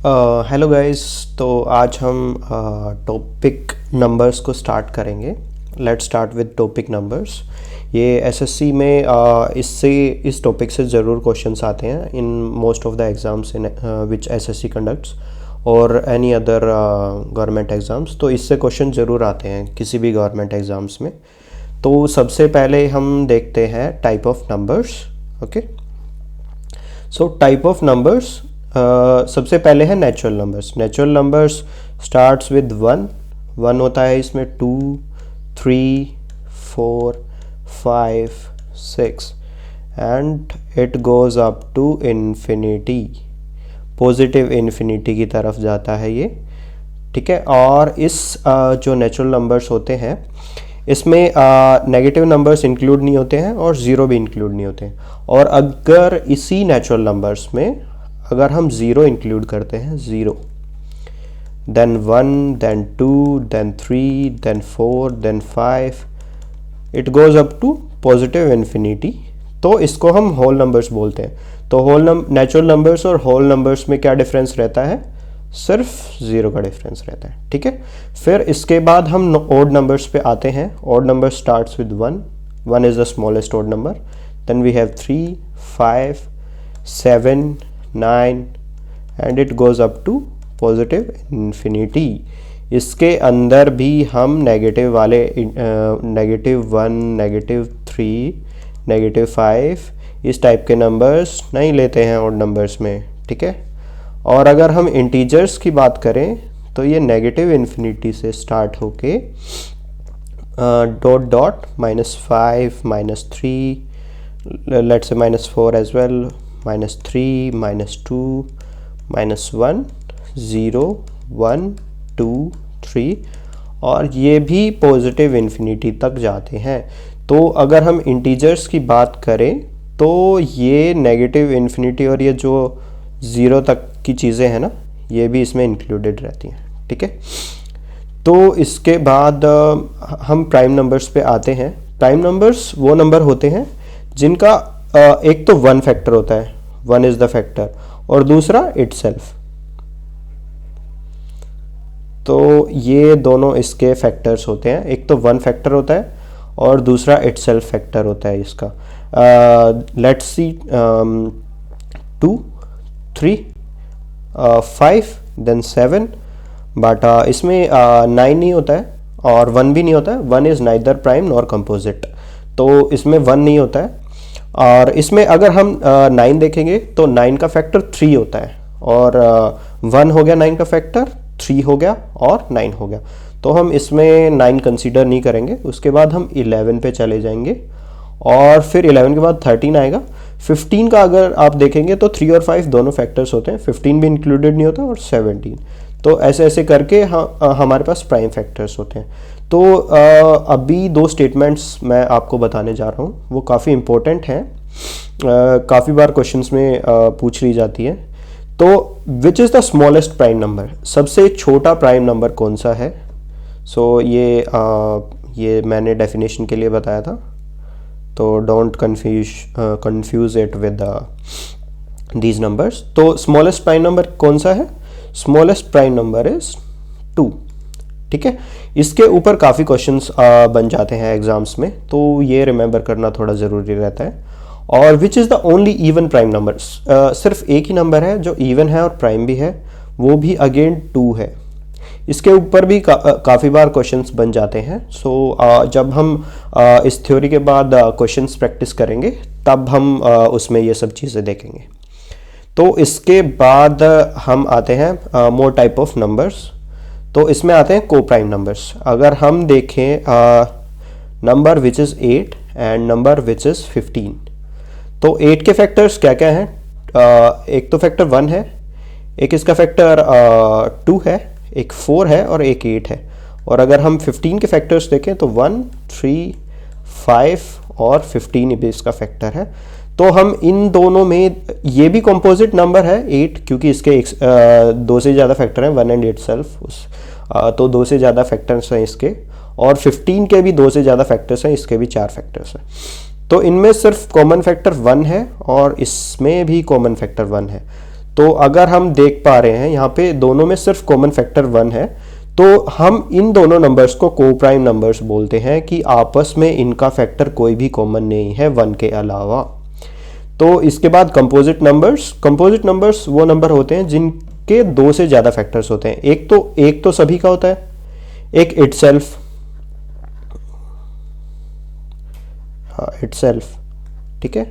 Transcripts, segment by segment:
Hello guys. तो आज हम टॉपिक नंबर्स को स्टार्ट करेंगे। Let's start with topic numbers. ये एसएससी में इस टॉपिक से ज़रूर क्वेश्चंस आते हैं in most of the exams in which SSC conducts और एनी अदर गवर्नमेंट एग्ज़ाम्स। तो इससे क्वेश्चन ज़रूर आते हैं किसी भी गवर्नमेंट एग्ज़ाम्स में। तो सबसे पहले हम देखते हैं type of numbers. Okay, so type of numbers सबसे पहले है natural numbers. Natural numbers starts with one होता है इसमें 2, 3, 4, 5, 6 and it goes up to infinity. Positive infinity की तरफ जाता है ये, ठीक है। और इस जो नेचुरल नंबर्स होते हैं इसमें नेगेटिव नंबर्स इंक्लूड नहीं होते हैं और ज़ीरो भी इंक्लूड नहीं होते हैं। और अगर इसी नेचुरल नंबर्स में अगर हम ज़ीरो इंक्लूड करते हैं, zero, then 1, then 2, then 3, then 4, then 5, it goes up to positive infinity, तो इसको हम होल नंबर्स बोलते हैं। तो नेचुरल नंबर्स और होल नंबर्स में क्या डिफरेंस रहता है? सिर्फ ज़ीरो का डिफरेंस रहता है, ठीक है। फिर इसके बाद हम ऑड नंबर्स पे आते हैं। Odd number starts with 1 is the smallest odd number, then we have 3, 5, 7, 9 and it goes up to positive infinity. इसके अंदर भी हम नेगेटिव वाले -1, -3, -5 इस टाइप के नंबर्स नहीं लेते हैं ऑड नंबर्स में, ठीक है। और अगर हम इंटीजर्स की बात करें तो ये नेगेटिव इन्फिनिटी से स्टार्ट होके dot dot -5, -3, let's say -4 as well, -3, -2, -1, 0, 1, 2, 3 और ये भी पॉजिटिव इन्फिनिटी तक जाते हैं। तो अगर हम इंटीजर्स की बात करें तो ये नेगेटिव इन्फिनिटी और ये जो ज़ीरो तक की चीज़ें हैं ना, ये भी इसमें इंक्लूडेड रहती हैं, ठीक है। तो इसके बाद हम प्राइम नंबर्स पे आते हैं। प्राइम नंबर्स वो नंबर होते हैं जिनका एक तो वन फैक्टर होता है, वन इज़ द फैक्टर, और दूसरा इटसेल्फ। तो ये दोनों इसके फैक्टर्स होते हैं, एक तो वन फैक्टर होता है और दूसरा इटसेल्फ फैक्टर होता है इसका। लेट्स सी 2, 3, 5 देन 7, बट इसमें 9 नहीं होता है और 1 भी नहीं होता है। 1 is neither prime nor composite, तो इसमें 1 नहीं होता है। और इसमें अगर हम 9 देखेंगे तो 9 का फैक्टर 3 होता है, और 1 हो गया 9 का फैक्टर, 3 हो गया और 9 हो गया, तो हम इसमें 9 कंसीडर नहीं करेंगे। उसके बाद हम 11 पे चले जाएंगे और फिर 11 के बाद 13 आएगा। 15 का अगर आप देखेंगे तो 3 और 5 दोनों फैक्टर्स होते हैं, 15 भी इंक्लूडेड नहीं होता, और 17। तो ऐसे ऐसे करके हमारे पास प्राइम फैक्टर्स होते हैं। तो अभी दो स्टेटमेंट्स मैं आपको बताने जा रहा हूँ, वो काफ़ी इम्पोर्टेंट हैं, काफ़ी बार क्वेश्चंस में पूछ ली जाती है। तो which is the smallest prime number? सबसे छोटा प्राइम नंबर कौन सा है? सो ये मैंने डेफिनेशन के लिए बताया था, तो don't confuse it with these numbers. तो स्मॉलेस्ट प्राइम नंबर कौन सा है? स्मॉलेस्ट प्राइम नंबर इज 2, ठीक है। इसके ऊपर काफ़ी क्वेश्चंस बन जाते हैं एग्जाम्स में, तो ये रिमेंबर करना थोड़ा ज़रूरी रहता है। और which is the only even prime number? सिर्फ एक ही नंबर है जो इवन है और प्राइम भी है, वो भी अगेन 2 है। इसके ऊपर भी काफ़ी बार क्वेश्चंस बन जाते हैं। सो जब हम इस थ्योरी के बाद क्वेश्चंस प्रैक्टिस करेंगे तब हम उसमें ये सब चीज़ें देखेंगे। तो इसके बाद हम आते हैं मोर टाइप ऑफ नंबर्स। तो इसमें आते हैं को प्राइम नंबर्स। अगर हम देखें number which is 8 and number which is 15, तो 8 के फैक्टर्स क्या क्या हैं? एक तो फैक्टर 1 है, एक इसका फैक्टर 2 है, एक 4 है और एक 8 है। और अगर हम 15 के फैक्टर्स देखें तो 1, 3, 5 और 15 भी इसका फैक्टर है। तो हम इन दोनों में, ये भी कंपोजिट नंबर है 8, क्योंकि इसके 2 से ज़्यादा फैक्टर हैं, 1 एंड इटसेल्फ, तो 2 से ज़्यादा फैक्टर्स हैं इसके। और 15 के भी 2 से ज़्यादा फैक्टर्स हैं, इसके भी 4 फैक्टर्स हैं। तो इनमें सिर्फ कॉमन फैक्टर 1 है और इसमें भी कॉमन फैक्टर 1 है। तो अगर हम देख पा रहे हैं यहाँ पे दोनों में सिर्फ कॉमन फैक्टर 1 है, तो हम इन दोनों नंबर्स को को प्राइम नंबर्स बोलते हैं कि आपस में इनका फैक्टर कोई भी कॉमन नहीं है 1 के अलावा। तो इसके बाद कंपोजिट नंबर्स वो नंबर होते हैं जिनके 2 से ज़्यादा फैक्टर्स होते हैं। एक तो सभी का होता है, एक इटसेल्फ, हाँ इटसेल्फ, ठीक है।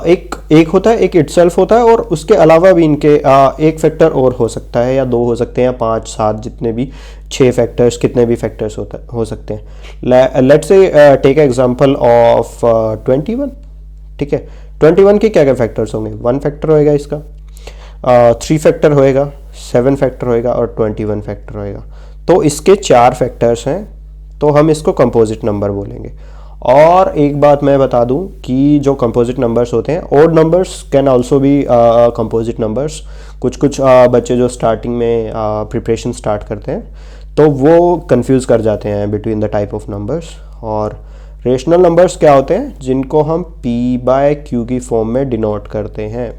एक होता है, एक इटसेल्फ होता है, और उसके अलावा भी इनके एक फैक्टर और हो सकता है, या 2 हो सकते हैं, या 5 7 जितने भी 6 फैक्टर्स, कितने भी फैक्टर्स हो सकते हैं। Let's say take example of 21, ठीक है। 21 के क्या क्या फैक्टर्स होंगे? 1 फैक्टर होएगा इसका, 3 फैक्टर होएगा, 7 फैक्टर होएगा और 21 फैक्टर होएगा। तो इसके 4 फैक्टर्स हैं, तो हम इसको कंपोजिट नंबर बोलेंगे। और एक बात मैं बता दूं कि जो कंपोजिट नंबर्स होते हैं, odd numbers can also be composite numbers. कुछ बच्चे जो स्टार्टिंग में प्रिपरेशन स्टार्ट करते हैं तो वो कंफ्यूज कर जाते हैं between the type of numbers. और रेशनल नंबर्स क्या होते हैं? जिनको हम p/q की फॉर्म में डिनोट करते हैं।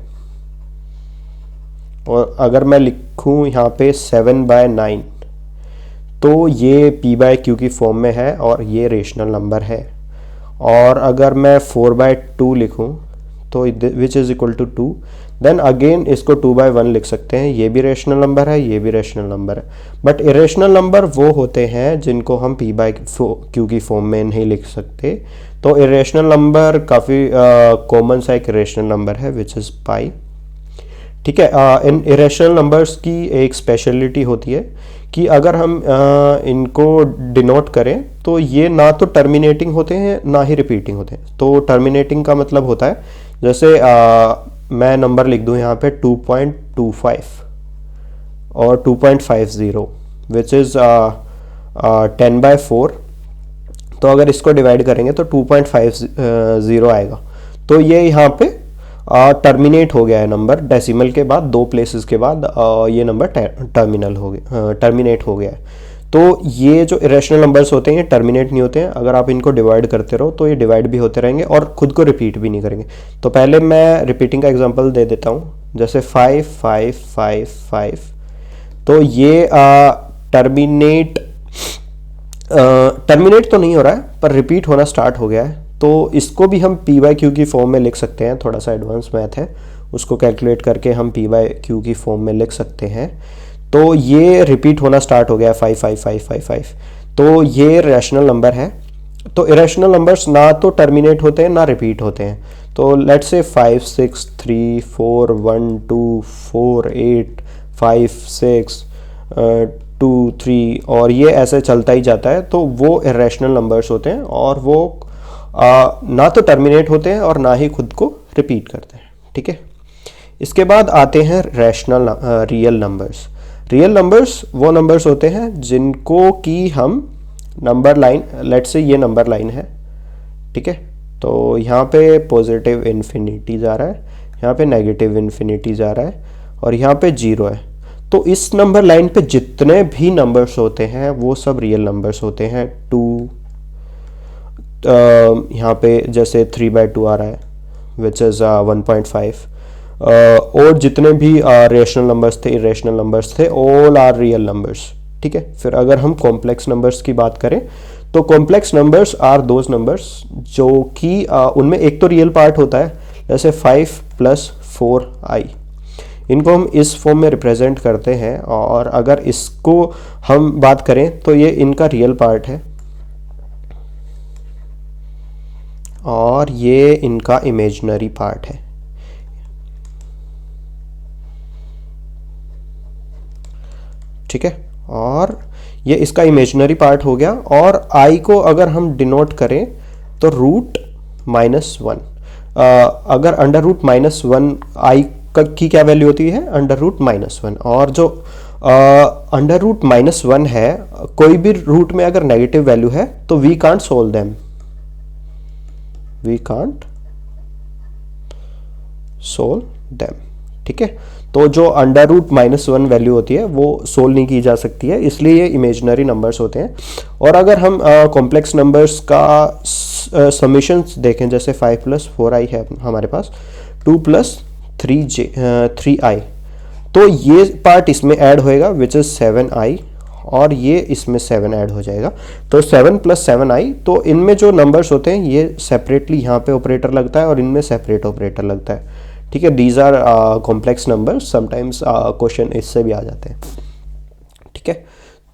और अगर मैं लिखूं यहाँ पे 7/9, तो ये p/q की फॉर्म में है और ये रेशनल नंबर है। और अगर मैं 4/2 लिखूं तो which is equal to 2, then again इसको 2/1 लिख सकते हैं। ये भी रेशनल नंबर है, ये भी रेशनल नंबर है। बट इरेशनल नंबर वो होते हैं जिनको हम p/q की फॉर्म में नहीं लिख सकते। तो इरेशनल नंबर काफ़ी कॉमन सा एक इरेशनल नंबर है विच इज़ पाई, ठीक है। इन इरेशनल नंबर्स की एक स्पेशलिटी होती है कि अगर हम इनको डिनोट करें तो ये ना तो टर्मिनेटिंग होते हैं ना ही रिपीटिंग होते हैं। तो टर्मिनेटिंग का मतलब होता है जैसे मैं नंबर लिख दूं यहाँ पे 2.25 और 2.50 विच इज़ 10/4। तो अगर इसको डिवाइड करेंगे तो 2.50 आएगा। तो ये यहाँ पे टर्मिनेट हो गया है नंबर, डेसिमल के बाद 2 प्लेसेस के बाद ये नंबर टर्मिनेट हो गया है। तो ये जो इरेशनल नंबर्स होते हैं ये टर्मिनेट नहीं होते हैं। अगर आप इनको डिवाइड करते रहो तो ये डिवाइड भी होते रहेंगे और खुद को रिपीट भी नहीं करेंगे। तो पहले मैं रिपीटिंग का एग्जांपल दे देता हूँ, जैसे 5 5 5 5। तो ये टर्मिनेट तो नहीं हो रहा है पर रिपीट होना स्टार्ट हो गया है। तो इसको भी हम p/q की फॉर्म में लिख सकते हैं। थोड़ा सा एडवांस मैथ है, उसको कैलकुलेट करके हम p/q की फॉर्म में लिख सकते हैं। तो ये रिपीट होना स्टार्ट हो गया 5 5 5 5 5। तो ये रैशनल नंबर है। तो इरेशनल नंबर्स ना तो टर्मिनेट होते हैं ना रिपीट होते हैं। तो लेट्स से 5 6 3 4 1 2 4 8 5 6 2 3 और ये ऐसे चलता ही जाता है। तो वो इरेशनल नंबर्स होते हैं और वो ना तो टर्मिनेट होते हैं और ना ही खुद को रिपीट करते हैं, ठीक है। इसके बाद आते हैं रियल नंबर्स वो नंबर्स होते हैं जिनको कि हम नंबर लाइन, लेट्स से ये नंबर लाइन है, ठीक है। तो यहाँ पे पॉजिटिव इन्फिनिटी जा रहा है, यहाँ पे नेगेटिव इन्फिनिटी जा रहा है और यहाँ पे 0 है। तो इस नंबर लाइन पे जितने भी नंबर्स होते हैं वो सब रियल नंबर्स होते हैं। 2 यहाँ पे जैसे 3/2 आ रहा है विच इज़ 1.5। और जितने भी रेशनल नंबर्स थे, इरेशनल नंबर्स थे, ऑल आर रियल नंबर्स, ठीक है। फिर अगर हम कॉम्प्लेक्स नंबर्स की बात करें तो complex numbers are those numbers जो कि उनमें एक तो रियल पार्ट होता है, जैसे 5 + 4i। इनको हम इस फॉर्म में रिप्रेजेंट करते हैं। और अगर इसको हम बात करें तो ये इनका रियल पार्ट है और ये इनका इमेजिनरी पार्ट है, ठीक है। और ये इसका इमेजिनरी पार्ट हो गया। और i को अगर हम डिनोट करें तो √-1। अगर √-1 i की क्या वैल्यू होती है? √-1। और जो √-1 है, कोई भी रूट में अगर नेगेटिव वैल्यू है तो वी कांट सोल्व देम, ठीक है। तो जो √-1 वैल्यू होती है वो सोल्व नहीं की जा सकती है, इसलिए ये इमेजिनरी नंबर्स होते हैं। और अगर हम कॉम्प्लेक्स नंबर्स का समीशंस देखें, जैसे 5 + 4i है हमारे पास, 2 + 3i तो ये पार्ट इसमें ऐड होएगा विच इज़ 7i, और ये इसमें 7 ऐड हो जाएगा, तो 7 + 7i। तो इनमें जो नंबर्स होते हैं ये सेपरेटली यहाँ पे ऑपरेटर लगता है और इनमें सेपरेट ऑपरेटर लगता है, ठीक है। These are complex numbers, sometimes question इससे भी आ जाते हैं, ठीक है।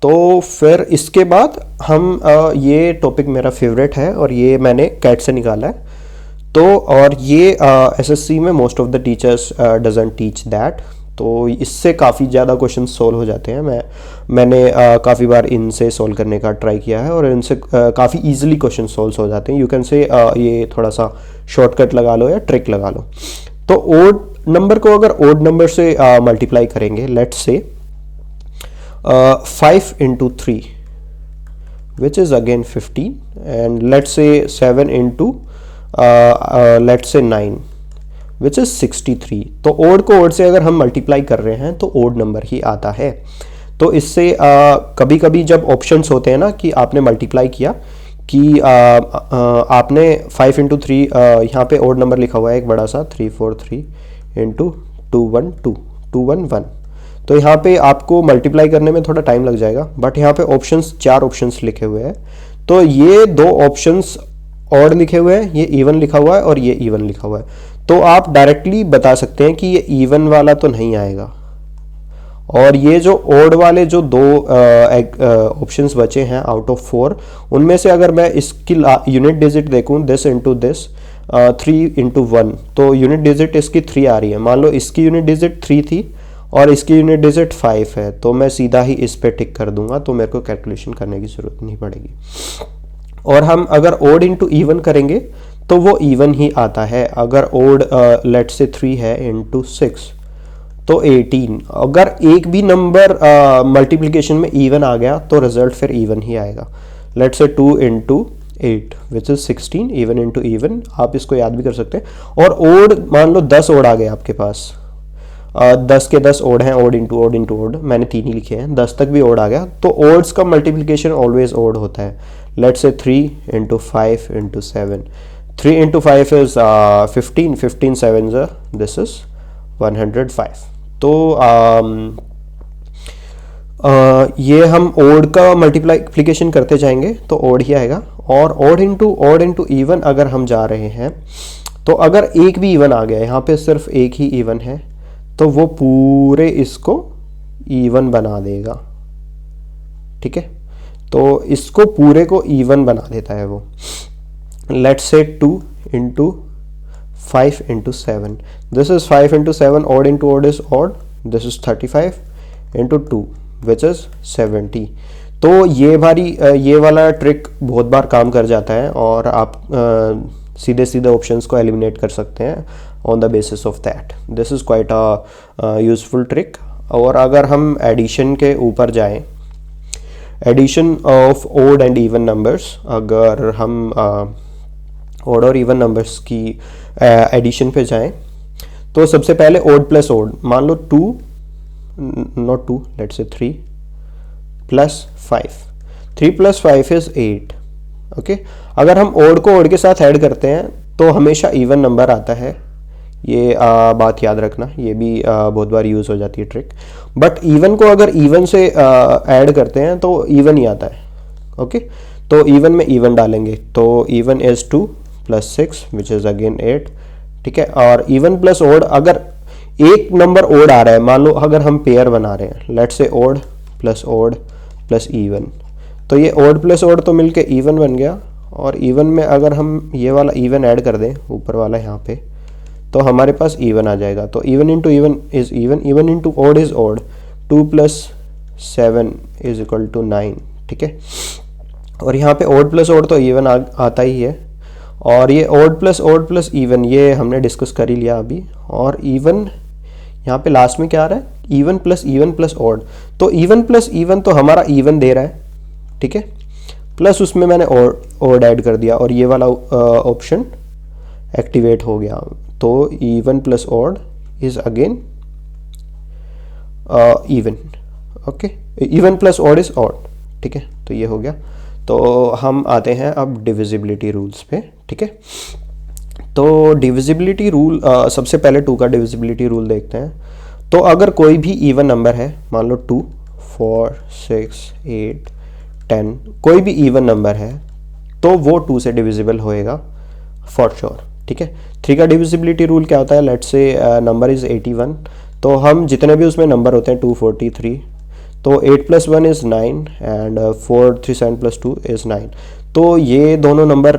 तो फिर इसके बाद हम ये टॉपिक मेरा फेवरेट है और ये मैंने कैट से निकाला है। तो और ये एसएससी में most of the teachers doesn't teach that, तो इससे काफ़ी ज़्यादा क्वेश्चन सोल्व हो जाते हैं। मैंने काफ़ी बार इनसे सोल्व करने का ट्राई किया है और इनसे काफ़ी इजीली क्वेश्चन सोल्व हो जाते हैं। यू कैन से ये थोड़ा सा शॉर्टकट लगा लो या ट्रिक लगा लो। तो ओड नंबर को अगर ओड नंबर से मल्टीप्लाई करेंगे, let's say 5 × 3 which is again 15, and let's say 7 × let's say 9 which is 63। तो ओड को ओड से अगर हम मल्टीप्लाई कर रहे हैं तो ओड नंबर ही आता है। तो इससे कभी कभी जब ऑप्शंस होते हैं ना कि आपने मल्टीप्लाई किया कि आपने 5 × 3 यहाँ पे ओड नंबर लिखा हुआ है एक बड़ा सा 343 × 212 211, तो यहाँ पे आपको मल्टीप्लाई करने में थोड़ा टाइम लग जाएगा, बट यहाँ पे ऑप्शंस 4 ऑप्शंस लिखे हुए हैं। तो ये 2 ऑप्शंस ऑड लिखे हुए हैं, ये इवन लिखा हुआ है और ये इवन लिखा हुआ है। तो आप डायरेक्टली बता सकते हैं कि ये इवन वाला तो नहीं आएगा, और ये जो ओड वाले जो 2 ऑप्शंस बचे हैं आउट ऑफ 4, उनमें से अगर मैं इसकी यूनिट डिजिट देखूं दिस इंटू दिस 3 × 1, तो यूनिट डिजिट इसकी 3 आ रही है। मान लो इसकी यूनिट डिजिट 3 थी और इसकी यूनिट डिजिट 5 है, तो मैं सीधा ही इस पे टिक कर दूंगा, तो मेरे को कैलकुलेशन करने की ज़रूरत नहीं पड़ेगी। और हम अगर ओड इंटू इवन करेंगे तो वो इवन ही आता है। अगर ओड लेट्स से 3 है × 6 तो 18। अगर एक भी नंबर मल्टीप्लिकेशन में इवन आ गया तो रिजल्ट फिर इवन ही आएगा। Let's say 2 × 8 which is 16, even × even, आप इसको याद भी कर सकते हैं। और ओड मान लो 10 ओड आ गए आपके पास, 10 के 10 ओड हैं, odd into odd into odd, मैंने 3 ही लिखे हैं, 10 तक भी ओड आ गया, तो ओड्स का मल्टीप्लिकेशन ऑलवेज ओड होता है। Let's say 3 × 5 × 7, 3 × 5 is 15, 15 7s this is 105। तो ये हम ओड का मल्टीप्लिकेशन करते जाएंगे तो ओड ही आएगा। और ओड इंटू इवन अगर हम जा रहे हैं तो अगर एक भी इवन आ गया, यहाँ पे सिर्फ एक ही इवन है, तो वो पूरे इसको इवन बना देगा, ठीक है। तो इसको पूरे को इवन बना देता है वो। Let's say 2 × 5 × 7, this is 5 × 7, odd into odd is odd, this is 35 × 2 which is 70। तो ये वाला ट्रिक बहुत बार काम कर जाता है और आप सीधे सीधे ऑप्शंस को एलिमिनेट कर सकते हैं on the basis of that. This is quite a useful trick. और अगर हम एडिशन के ऊपर जाएं, addition of odd and even numbers, अगर हम ओड और इवन नंबर्स की एडिशन पे जाएं तो सबसे पहले ओड प्लस ओड, मान लो 2 not 2 let's say 3 + 5, 3 + 5 is 8, okay. अगर हम ओड को ओड के साथ ऐड करते हैं तो हमेशा इवन नंबर आता है, ये बात याद रखना, ये भी बहुत बार यूज़ हो जाती है ट्रिक। बट इवन को अगर इवन से ऐड करते हैं तो इवन ही आता है, ओके। तो इवन में इवन डालेंगे तो even is 2 + 6 which is again 8, ठीक है। और इवन प्लस ओड, अगर एक नंबर ओड आ रहा है, मान लो अगर हम पेयर बना रहे हैं, let's say odd plus even, तो ये ओड प्लस ओड तो मिलके इवन बन गया। और इवन में अगर हम ये वाला इवन ऐड कर दें ऊपर वाला यहाँ पे, तो हमारे पास इवन आ जाएगा। तो even into even is even, even into odd is odd, 2 + 7 = 9, ठीक है। और यहाँ पे ओड प्लस ओड तो इवन आता ही है, और ये ओड प्लस इवन ये हमने डिस्कस कर ही लिया अभी। और इवन यहाँ पे लास्ट में क्या आ रहा है, इवन प्लस ओड, तो इवन प्लस इवन तो हमारा इवन दे रहा है, ठीक है, प्लस उसमें मैंने ओड ऐड कर दिया और ये वाला ऑप्शन एक्टिवेट हो गया। तो even plus odd is again even, okay, even plus odd is odd, ठीक है। तो ये हो गया। तो हम आते हैं अब डिविजिबिलिटी रूल्स पे, ठीक है। तो डिविजिबिलिटी रूल, सबसे पहले 2 का डिविजिबिलिटी रूल देखते हैं। तो अगर कोई भी इवन नंबर है, मान लो 2, 4, 6, 8, 10, कोई भी इवन नंबर है तो वो 2 से डिविजिबल होएगा फॉर श्योर, ठीक है। 3 का डिविजिबिलिटी रूल क्या होता है, लेट्स से नंबर इज़ 81, तो हम जितने भी उसमें नंबर होते हैं 243, तो 8 + 1 इज़ 9 एंड 4, 3, 7 + 2 इज़ 9, तो ये दोनों number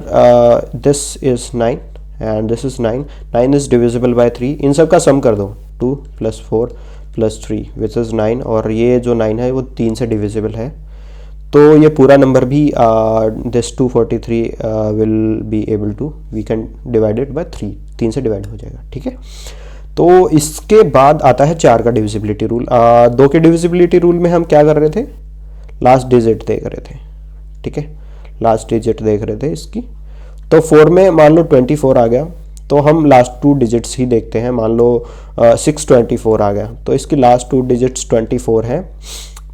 this is 9 and this is 9, 9 is divisible by 3, इन सब का सम कर दो, 2 + 4 + 3 विच इज़ 9, और ये जो 9 है वो 3 से डिविजिबल है, तो ये पूरा नंबर भी this 243 will be able to, we can divide it by 3, 3 से डिवाइड हो जाएगा, ठीक है। तो इसके बाद आता है 4 का डिविजिबिलिटी रूल। 2 के डिविजिबिलिटी रूल में हम क्या कर रहे थे, लास्ट डिजिट देख रहे थे, ठीक है, लास्ट डिजिट देख रहे थे इसकी। तो 4 में मान लो 24 आ गया, तो हम लास्ट 2 डिजिट्स ही देखते हैं, मान लो 624 आ गया, तो इसकी लास्ट 2 डिजिट्स 24 हैं।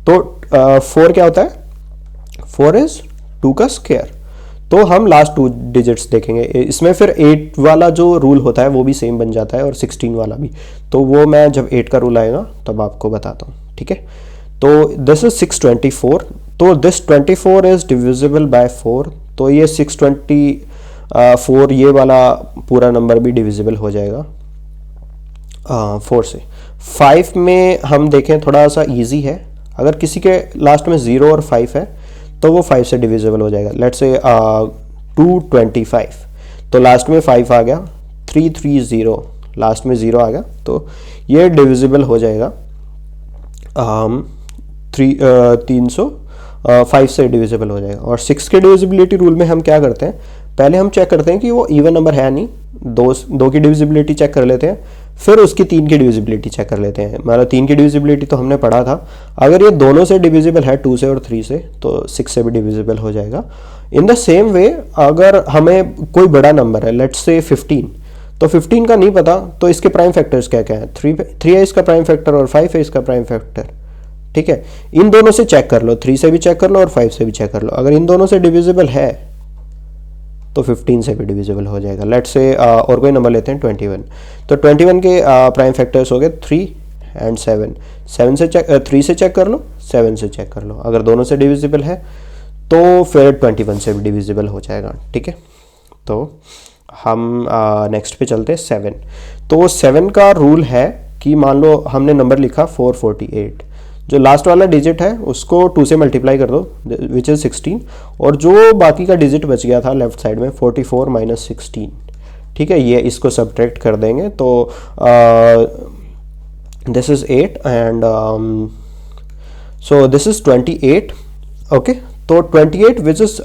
तो 4 क्या होता है, 4 इज 2 का स्क्वायर, तो हम लास्ट 2 डिजिट्स देखेंगे। इसमें फिर 8 वाला जो रूल होता है वो भी सेम बन जाता है और 16 वाला भी, तो वो मैं जब 8 का रूल आएगा तब आपको बताता हूँ, ठीक है। तो दिस इज 624, तो दिस 24 इज डिविजिबल बाय 4, तो ये 624 ये वाला पूरा नंबर भी डिविजिबल हो जाएगा 4 से। 5 में हम देखें थोड़ा सा इजी है, अगर किसी के लास्ट में 0 और 5 है तो वो 5 से डिविजिबल हो जाएगा। लेट्स से 225, तो लास्ट में 5 आ गया, 330 लास्ट में 0 आ गया, तो ये डिविजिबल हो जाएगा 5 से डिविजिबल हो जाएगा। और 6 के डिविजिबिलिटी रूल में हम क्या करते हैं, पहले हम चेक करते हैं कि वो इवन नंबर है नहीं, 2 की डिविजिबिलिटी चेक कर लेते हैं, फिर उसकी 3 की डिविजिबिलिटी चेक कर लेते हैं। मतलब 3 की डिविजिबिलिटी तो हमने पढ़ा था, अगर ये दोनों से डिविजिबल है 2 से और 3 से, तो 6 से भी डिविजिबल हो जाएगा। इन द सेम वे अगर हमें कोई बड़ा नंबर है, लेट्स से 15, तो 15 का नहीं पता, तो इसके प्राइम फैक्टर्स क्या क्या हैं, 3 है इसका प्राइम फैक्टर और 5 है इसका प्राइम फैक्टर, ठीक है। इन दोनों से चेक कर लो, 3 से भी चेक कर लो और 5 से भी चेक कर लो, अगर इन दोनों से डिविजिबल है तो 15 से भी डिविजिबल हो जाएगा। लेट्स से और कोई नंबर लेते हैं 21, तो 21 के प्राइम फैक्टर्स हो गए 3 एंड 7, 7 से चेक 3 से चेक कर लो, 7 से चेक कर लो, अगर दोनों से डिविजिबल है तो फिर 21 से भी डिविजिबल हो जाएगा, ठीक है। तो हम नेक्स्ट पे चलते हैं 7। तो 7 का रूल है कि मान लो हमने नंबर लिखा 448, जो लास्ट वाला डिजिट है उसको 2 से मल्टीप्लाई कर दो विच इज़ 16, और जो बाकी का डिजिट बच गया था लेफ्ट साइड में 44 - 16, ठीक है, ये इसको सब्ट्रैक्ट कर देंगे, तो this is 8 and so this is 28, okay. तो 28 which is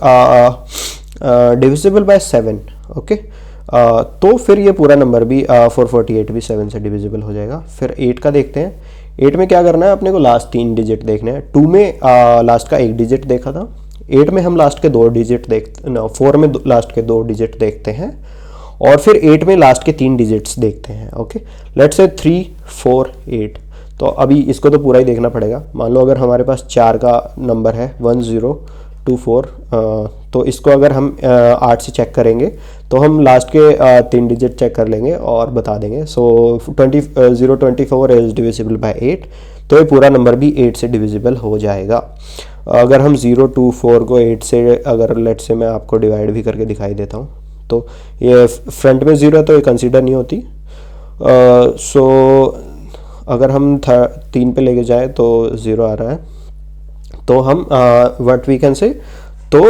divisible by 7, okay. तो फिर ये पूरा नंबर भी 448 भी 7 से डिविजिबल हो जाएगा। फिर 8 का देखते हैं, 8 में क्या करना है, अपने को लास्ट 3 डिजिट देखने हैं। 2 में लास्ट का 1 डिजिट देखा था, 8 में हम लास्ट के 2 डिजिट देखते, 4 में लास्ट के 2 डिजिट देखते हैं, और फिर 8 में लास्ट के 3 डिजिट्स देखते हैं, ओके। लेट्स से 3, 4, 8, तो अभी इसको तो पूरा ही देखना पड़ेगा। मान लो अगर हमारे पास 4 का नंबर है 1024, तो इसको अगर हम 8 से चेक करेंगे तो हम लास्ट के 3 डिजिट चेक कर लेंगे और बता देंगे। सो 024 इज डिविजिबल बाय 8, तो ये पूरा नंबर भी 8 से डिविजिबल हो जाएगा। अगर हम 024 को 8 से, अगर लेट से मैं आपको डिवाइड भी करके दिखाई देता हूँ, तो ये फ्रंट में 0 है तो ये कंसीडर नहीं होती। सो अगर हम 3 पे लेके जाए तो 0 आ रहा है, तो हम व्हाट वी कैन से, तो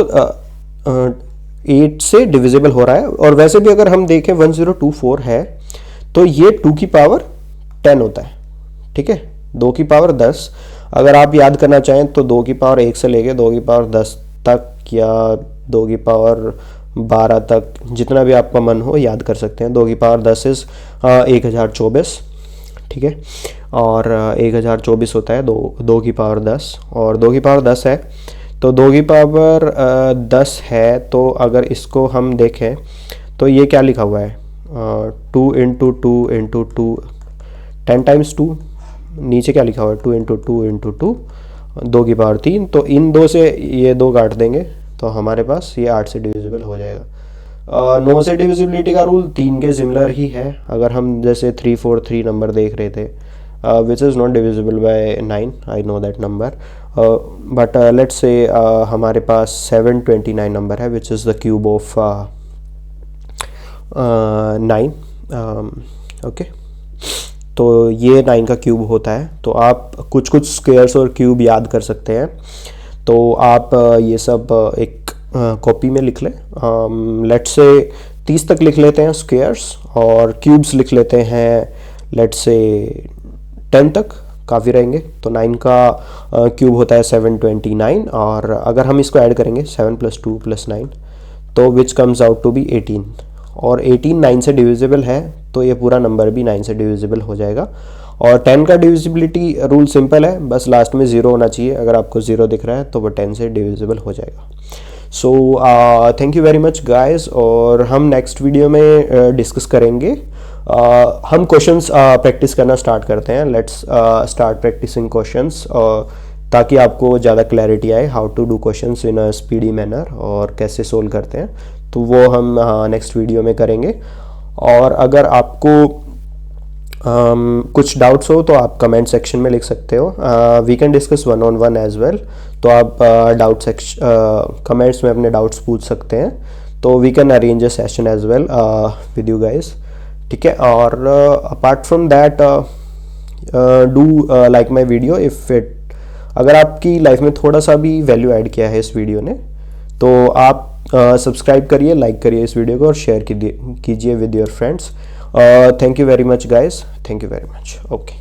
8 से डिविजिबल हो रहा है। और वैसे भी अगर हम देखें 1024 है तो ये 2 की पावर 10 होता है, ठीक है, 2 की पावर 10। अगर आप याद करना चाहें तो 2 की पावर 1 से लेके 2 की पावर 10 तक या 2 की पावर 12 तक, जितना भी आपका मन हो याद कर सकते हैं। 2 की पावर 10 इज 1024, ठीक है, और 1024 होता है 2 की पावर 10, और 2 की पावर 10 है, तो 2 की पावर 10 है। तो अगर इसको हम देखें तो ये क्या लिखा हुआ है, 2 × 2 × 2, 10 टाइम्स 2, नीचे क्या लिखा हुआ है 2 × 2 × 2, 2 की पावर 3, तो इन 2 से ये 2 काट देंगे तो हमारे पास ये 8 से डिविजिबल हो जाएगा। 9 से डिविजिबिलिटी का रूल 3 के सिमिलर ही है। अगर हम जैसे 343 नंबर देख रहे थे, which is not divisible by 9. I know that number, but let's say हमारे पास 729 नंबर है which is the cube of 9. Okay, तो ये 9 का क्यूब होता है. तो आप कुछ कुछ स्क्वायर्स और क्यूब याद कर सकते हैं. तो आप ये सब एक कॉपी में लिख लें. लेट्स से 30 तक लिख लेते हैं स्क्वायर्स, और क्यूब्स लिख लेते हैं लेट्स से 10 तक, काफ़ी रहेंगे. तो 9 का क्यूब होता है 729, और अगर हम इसको ऐड करेंगे 7 + 2 + 9 तो which comes out to be 18. और 18 9 से डिविजिबल है, तो ये पूरा नंबर भी 9 से डिविजिबल हो जाएगा. और 10 का डिविजिबिलिटी रूल सिंपल है, बस लास्ट में 0 होना चाहिए. अगर आपको 0 दिख रहा है तो वो 10 से डिविजिबल हो जाएगा. So thank you very much guys, और हम नेक्स्ट वीडियो में डिस्कस करेंगे. हम क्वेश्चंस प्रैक्टिस करना स्टार्ट करते हैं. लेट्स स्टार्ट प्रैक्टिसिंग क्वेश्चंस, ताकि आपको ज़्यादा क्लैरिटी आए how to do questions in a speedy manner और कैसे सोल्व करते हैं. तो वो हम नेक्स्ट वीडियो में करेंगे. और अगर आपको कुछ डाउट्स हो तो आप कमेंट सेक्शन में लिख सकते हो. We can discuss 1-on-1 as well. तो आप कमेंट्स में अपने डाउट्स पूछ सकते हैं. तो we can arrange a session as well with you guys. ठीक है. और apart from that do like my video if it, अगर आपकी लाइफ में थोड़ा सा भी वैल्यू ऐड किया है इस वीडियो ने, तो आप सब्सक्राइब करिए, लाइक करिए इस वीडियो को, और शेयर कीजिए with your friends. Thank you very much guys, thank you very much. Okay.